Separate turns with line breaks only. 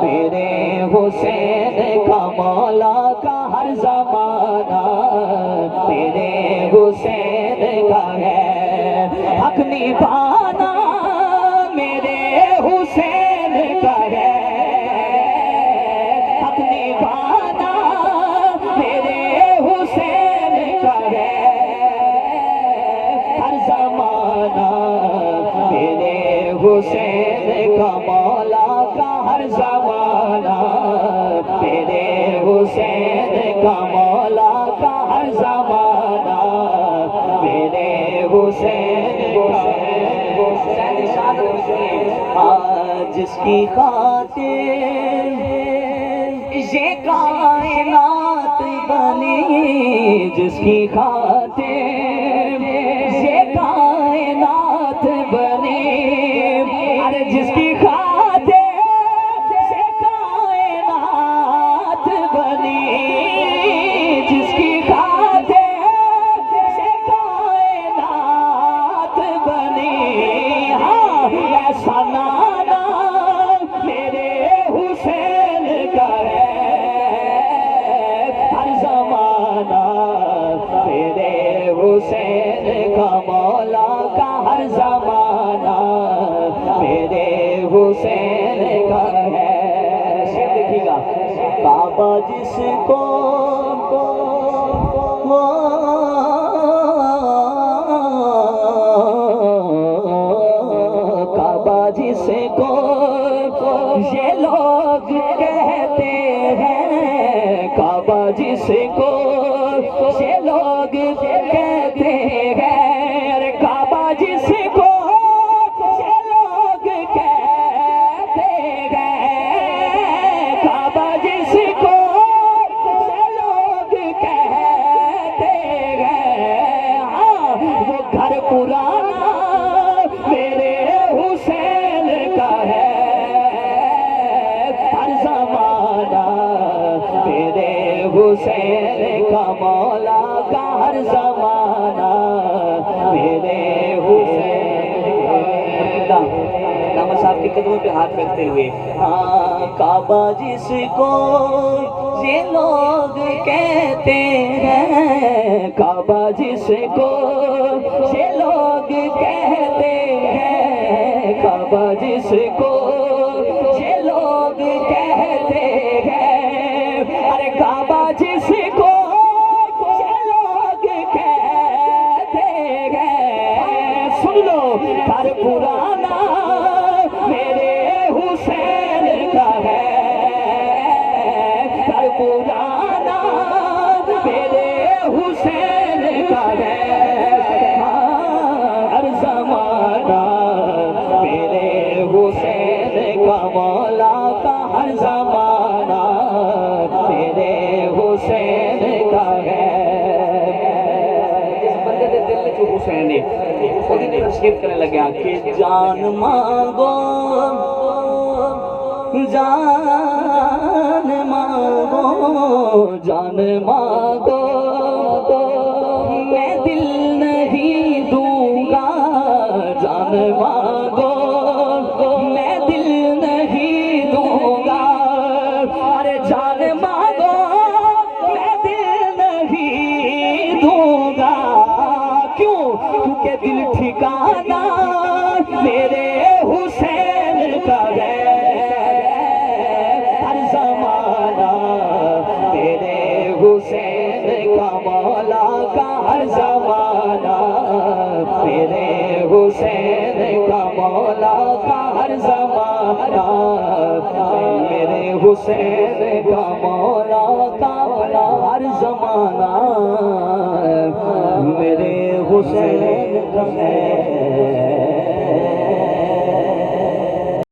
میرے حسین کا مولا کا ہر زمانہ میرے حسین کا ہے حق نبھانا میرے حسین کا ہے حق نبھانا میرے حسین کا ہے ہر زمانہ میرے حسین کا مولا کا ہر زمانہ میرے حسین کا مولا کا ہر زمانہ میرے حسین جس کی خاطر یہ کائنات بنی جس کی خاطر یہ کائنات بنی ارے جس کی خاطر یہ کائنات بنی جس کی خاطر یہ کائنات بنی ہاں ایسا نانا میرے حسین کا ہے ہر زمانہ میرے حسین کا مولا کا ہر زمانہ میرے حسین کا ہے دیکھیے گا بابا جس کو کعبہ جس کو یہ لوگ کہتے ہیں کعبہ جس کو یہ لوگ کہتے ہیں ارے کعبہ جس کو یہ لوگ کہتے ہیں کعبہ جس کو یہ لوگ کہتے ہیں ہاں وہ گھر پرانا میرے حسین کا ہے ہر زمانہ میرے حسین کا مولا کا ہر زمانہ میرے حسین علامہ صاحب کے قدموں پہ ہاتھ رکھتے ہوئے ہاں کعبہ جس کو یہ لوگ کہتے ہیں کعبہ جس کو یہ لوگ کہتے ہیں کعبہ جس کو یہ لوگ کہتے ہیں ارے کعبہ جس کو یہ لوگ کہتے ہیں سن لو گھر پرانا میرے حسین کا ہے گھر پرانا میرے حسین کا ہے ہر زمانہ میرے حسین کا مولا کا ہر زمانہ میرے حسین کا ہے جس بندے دے دل جو حسین ہے خود ہی تشریف کرنے لگے کہ جان مانگو جان مانگو جان مانگو میں دل نہیں دوں گا جان مانگو میں دل نہیں دوں گا ارے جان مانگو میں دل نہیں دوں گا کیوں کیونکہ دل ٹھکانا میرے حسین کا ہے ہر زمانہ میرے حسین کا مولا کا ہر زمانہ میرے حسین کا مولا کا ہر زمانہ میرے حسین کا مولا کا ہر زمانہ میرے حسین کا ہے